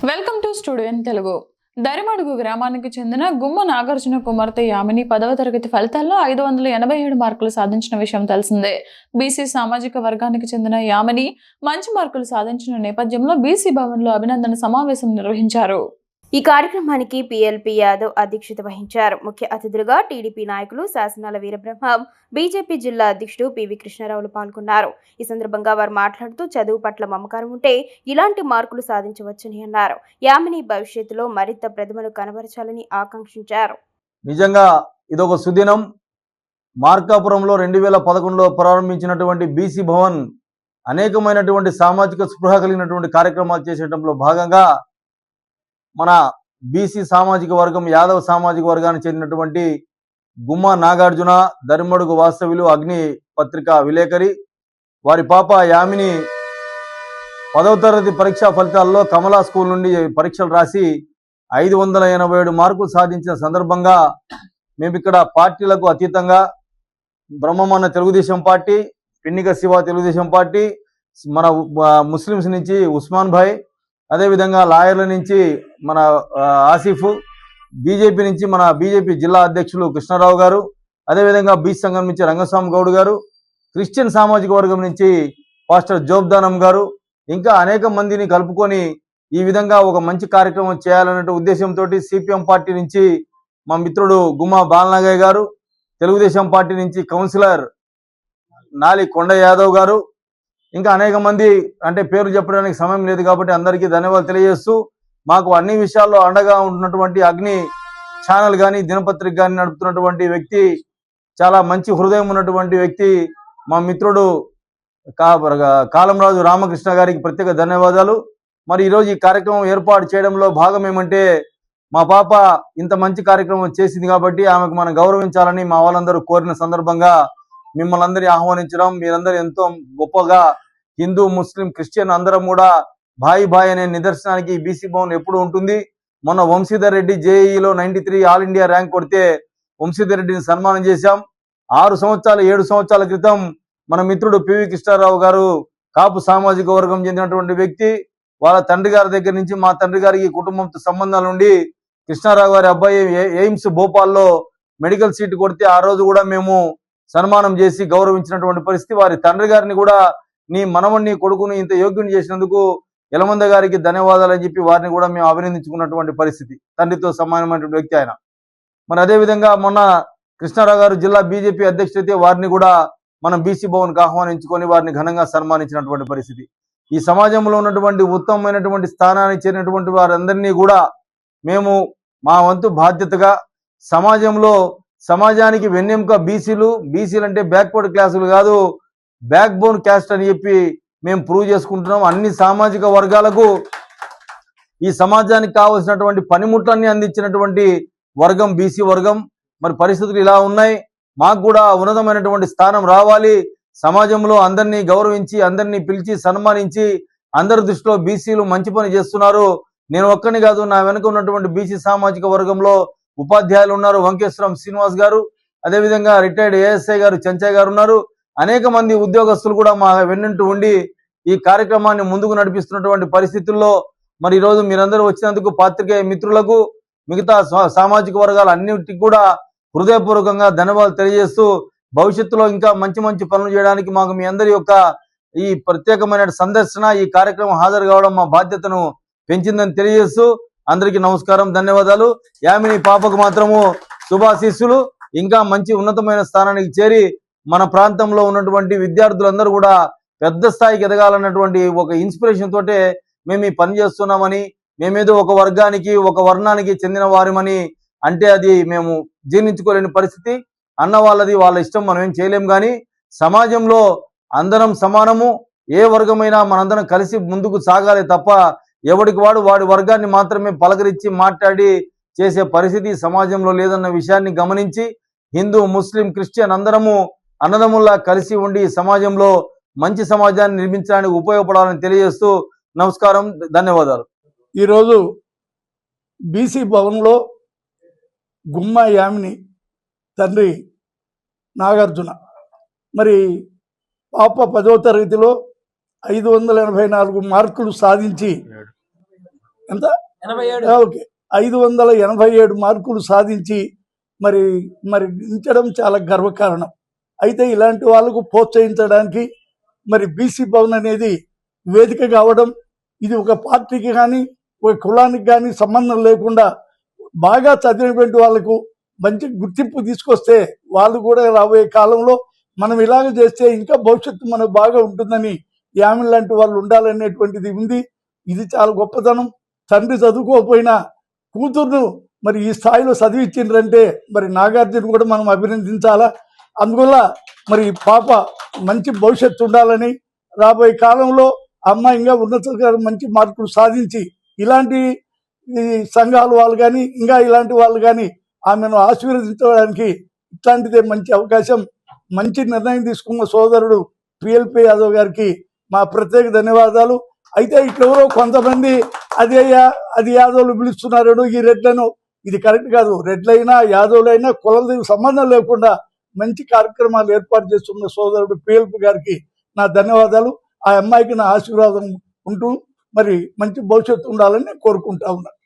Welcome to studio in Telugu. Darimadugu గ్రామానికి చెందిన గుమ్మ నాగార్జున కుమార్తె యామిని 10వ తరగతి ఫలితాల్లో 587 మార్కులు సాధించిన విషయం తెలిసిందే. బీసీ సామాజిక వర్గానికి చెందిన యామిని మంచి మార్కులు సాధించిన నేపథ్యంలో బీసీ భవన్లో అభినందన సమావేశం నిర్వహించారు. ఈ కార్యక్రమానికి పిఎల్పి యాదవ్ అధ్యక్షత వహించారు. ముఖ్య అతిథులుగా టీడీపీ నాయకులు శాసనాల వీరబ్రహ్మం, బీజేపీ జిల్లా అధ్యక్షుడు పివి కృష్ణారావులు పాల్గొన్నారు. ఈ సందర్భంగా వారు మాట్లాడుతూ చదువు పట్ల మమకారం ఉంటే ఇలాంటి మార్కులు సాధించవచ్చని అన్నారు. యామిని భవిష్యత్తులో మరింత ప్రతిభను కనబరచాలని ఆకాంక్షించారు. నిజంగా ఇదొక సుదినం. మార్కాపురంలో 2011లో ప్రారంభించినటువంటి బీసీ భవన్ అనేకమైనటువంటి సామాజిక స్పృహ కలిగినటువంటి కార్యక్రమాలు చేసేటంలో భాగంగా మన బీసీ సామాజిక వర్గం, యాదవ్ సామాజిక వర్గానికి చెందినటువంటి గుమ్మ నాగార్జున, దరిమడుగు వాస్తవ్యులు, అగ్ని పత్రిక విలేకరి, వారి పాప యామిని 10వ తరగతి పరీక్షా ఫలితాల్లో కమలా స్కూల్ నుండి పరీక్షలు రాసి 587 మార్కులు సాధించిన సందర్భంగా మేము ఇక్కడ పార్టీలకు అతీతంగా బ్రహ్మమన్న తెలుగుదేశం పార్టీ, పిన్నిక శివ తెలుగుదేశం పార్టీ, మన ముస్లిమ్స్ నుంచి ఉస్మాన్ భాయ్, అదేవిధంగా లాయర్ల నుంచి మన ఆసిఫ్, బీజేపీ నుంచి మన బీజేపీ జిల్లా అధ్యక్షులు కృష్ణారావు గారు, అదేవిధంగా బీచ్ సంఘం నుంచి రంగస్వామి గౌడ్ గారు, క్రిస్టియన్ సామాజిక వర్గం నుంచి పాస్టర్ జోబ్దానం గారు, ఇంకా అనేక మందిని కలుపుకొని ఈ విధంగా ఒక మంచి కార్యక్రమం చేయాలనే ఉద్దేశంతో సిపిఎం పార్టీ నుంచి మా మిత్రుడు గుమ్మా బాలనాగయ్య గారు, తెలుగుదేశం పార్టీ నుంచి కౌన్సిలర్ నాలి కొండ యాదవ్ గారు, ఇంకా అనేక మంది, అంటే పేరు చెప్పడానికి సమయం లేదు కాబట్టి అందరికీ ధన్యవాదాలు తెలియజేస్తూ, మాకు అన్ని విషయాల్లో అండగా ఉంటున్నటువంటి అగ్ని ఛానల్ కానీ, దినపత్రిక కానీ నడుపుతున్నటువంటి వ్యక్తి, చాలా మంచి హృదయం ఉన్నటువంటి వ్యక్తి మా మిత్రుడు కాలంరాజు రామకృష్ణ గారికి ప్రత్యేక ధన్యవాదాలు. మరి ఈరోజు ఈ కార్యక్రమం ఏర్పాటు చేయడంలో భాగం ఏమంటే, మా పాప ఇంత మంచి కార్యక్రమం చేసింది కాబట్టి ఆమెకు మనం గౌరవించాలని మా వాళ్ళందరూ కోరిన సందర్భంగా మిమ్మల్ని అందరినీ ఆహ్వానించడం, మీరందరూ ఎంతో గొప్పగా హిందూ, ముస్లిం, క్రిస్టియన్ అందరం కూడా భాయి భాయ్ అనే నిదర్శనానికి బీసీ భవన్ ఎప్పుడు ఉంటుంది. మొన్న వంశీధర్ రెడ్డి జేఈలో 93 ఆల్ ఇండియా ర్యాంక్ కొడితే వంశీధర్ రెడ్డిని సన్మానం చేశాం. 7 సంవత్సరాల క్రితం మన మిత్రుడు పివి కృష్ణారావు గారు కాపు సామాజిక వర్గం చెందినటువంటి వ్యక్తి, వాళ్ళ తండ్రి గారి దగ్గర నుంచి మా తండ్రి గారికి కుటుంబంతో సంబంధాలు ఉండి కృష్ణారావు గారి అబ్బాయి ఎయిమ్స్ భోపాల్లో మెడికల్ సీట్ కొడితే ఆ రోజు కూడా మేము సన్మానం చేసి గౌరవించినటువంటి పరిస్థితి. వారి తండ్రి గారిని కూడా నీ మనవణ్ణి కొడుకుని ఇంత యోగ్యం చేసినందుకు యలమంద గారికి ధన్యవాదాలు అని చెప్పి వారిని కూడా మేము అభినందించుకున్నటువంటి పరిస్థితి. తండ్రితో సమానమైనటువంటి వ్యక్తి ఆయన. మరి అదేవిధంగా మొన్న కృష్ణారావు గారు జిల్లా బీజేపీ అధ్యక్షుడైతే వారిని కూడా మనం బీసీ భవన్కి ఆహ్వానించుకొని వారిని ఘనంగా సన్మానించినటువంటి పరిస్థితి. ఈ సమాజంలో ఉన్నటువంటి ఉత్తమమైనటువంటి స్థానానికి చేరినటువంటి వారందరినీ కూడా మేము మా వంతు బాధ్యతగా సమాజానికి వెన్నెముక బీసీలు అంటే బ్యాక్వర్డ్ క్లాసులు కాదు, బ్యాక్ బోన్ క్యాస్ట్ అని చెప్పి మేము ప్రూవ్ చేసుకుంటున్నాం. అన్ని సామాజిక వర్గాలకు ఈ సమాజానికి కావలసినటువంటి పనిముట్లన్నీ అందించినటువంటి వర్గం బీసీ వర్గం. మరి పరిస్థితులు ఇలా ఉన్నాయి, మాకు కూడా ఉన్నతమైనటువంటి స్థానం రావాలి, సమాజంలో అందరినీ గౌరవించి అందరినీ పిలిచి సన్మానించి, అందరి దృష్టిలో బీసీలు మంచి పని చేస్తున్నారు. నేను ఒక్కని కాదు, నా వెనుక ఉన్నటువంటి బీసీ సామాజిక వర్గంలో ఉపాధ్యాయులు ఉన్నారు, వంకేశ్వరం శ్రీనివాస్ గారు, అదేవిధంగా రిటైర్డ్ ఏఎస్ఐ గారు చెంచయ్య గారు ఉన్నారు, అనేక మంది ఉద్యోగస్తులు కూడా మా వెన్నంటూ ఉండి ఈ కార్యక్రమాన్ని ముందుకు నడిపిస్తున్నటువంటి పరిస్థితుల్లో మరి ఈరోజు మీరందరూ వచ్చినందుకు పాత్రికేయ మిత్రులకు, మిగతా సామాజిక వర్గాలు అన్నిటికీ కూడా హృదయపూర్వకంగా ధన్యవాదాలు తెలియజేస్తూ, భవిష్యత్తులో ఇంకా మంచి మంచి పనులు చేయడానికి మాకు మీ అందరి యొక్క ఈ ప్రత్యేకమైన సందర్శన, ఈ కార్యక్రమం హాజరు కావడం మా బాధ్యతను పెంచిందని తెలియజేస్తూ అందరికీ నమస్కారం, ధన్యవాదాలు. యామిని పాపకు మాత్రము శుభాశీస్సులు. ఇంకా మంచి ఉన్నతమైన స్థానానికి చేరి మన ప్రాంతంలో ఉన్నటువంటి విద్యార్థులందరూ కూడా పెద్ద స్థాయికి ఎదగాలన్నటువంటి ఒక ఇన్స్పిరేషన్ తోటే మేము ఈ పని చేస్తున్నామని, మేమేదో ఒక వర్గానికి ఒక వర్ణానికి చెందిన వారిమని అంటే అది మేము జీర్ణించుకోలేని పరిస్థితి. అన్న వాళ్ళది వాళ్ళ ఇష్టం, మనం ఏం చేయలేం. కానీ సమాజంలో అందరం సమానము, ఏ వర్గమైనా మనందరం కలిసి ముందుకు సాగాలి తప్ప ఎవడికి వాడి వర్గాన్ని మాత్రమే పలకరించి మాట్లాడి చేసే పరిస్థితి సమాజంలో లేదన్న విషయాన్ని గమనించి హిందూ, ముస్లిం, క్రిస్టియన్ అందరము అన్నదమ్ముల్లా కలిసి ఉండి సమాజంలో మంచి సమాజాన్ని నిర్మించడానికి ఉపయోగపడాలని తెలియజేస్తూ నమస్కారం, ధన్యవాదాలు. ఈరోజు బీసీ భవన్లో గుమ్మ యామిని తండ్రి నాగార్జున మరి పాప 10వ తరగతిలో 584 మార్కులు సాధించి ఎంత ఓకే 587 మార్కులు సాధించి మరి మరి ఉంచడం చాలా గర్వకారణం. అయితే ఇలాంటి వాళ్ళకు ప్రోత్సహించడానికి మరి బీసీ భవన్ అనేది వేదిక కావడం, ఇది ఒక పార్టీకి కానీ ఒక కులానికి కానీ సంబంధం లేకుండా బాగా చదివినటువంటి వాళ్ళకు మంచి గుర్తింపు తీసుకొస్తే వాళ్ళు కూడా రాబోయే కాలంలో మనం ఇలాగ చేస్తే ఇంకా భవిష్యత్తు మనకు బాగా ఉంటుందని యామిని లాంటి వాళ్ళు ఉండాలనేటువంటిది ఉంది. ఇది చాలా గొప్పతనం. తండ్రి చదువుకోకపోయినా కూతుర్ను మరి ఈ స్థాయిలో చదివించిండ్రంటే మరి నాగార్జున కూడా మనం అభినందించాలా. అందువల్ల మరి పాప మంచి భవిష్యత్తు ఉండాలని, రాబోయే కాలంలో అమ్మాయి ఇంకా ఉన్నత మంచి మార్కులు సాధించి ఇలాంటి ఈ సంఘాల వాళ్ళు కానీ ఇంకా ఇలాంటి వాళ్ళు కానీ ఆమెను ఆశీర్వదించడానికి ఇట్లాంటిదే మంచి అవకాశం. మంచి నిర్ణయం తీసుకున్న సోదరుడు పిఎల్పి యాదవ్ గారికి మా ప్రత్యేక ధన్యవాదాలు. అయితే ఇట్లెవరో కొంతమంది అది యాదవులు పిలుస్తున్నారు ఈ రెడ్లను, ఇది కరెక్ట్ కాదు. రెడ్లైనా యాదవులైనా కులాలకు సంబంధం లేకుండా మంచి కార్యక్రమాలు ఏర్పాటు చేస్తున్న సోదరుడు పిఎల్పి గారికి నా ధన్యవాదాలు. ఆ అమ్మాయికి నా ఆశీర్వాదం ఉంటూ మరి మంచి భవిష్యత్తు ఉండాలని కోరుకుంటా ఉన్నాను.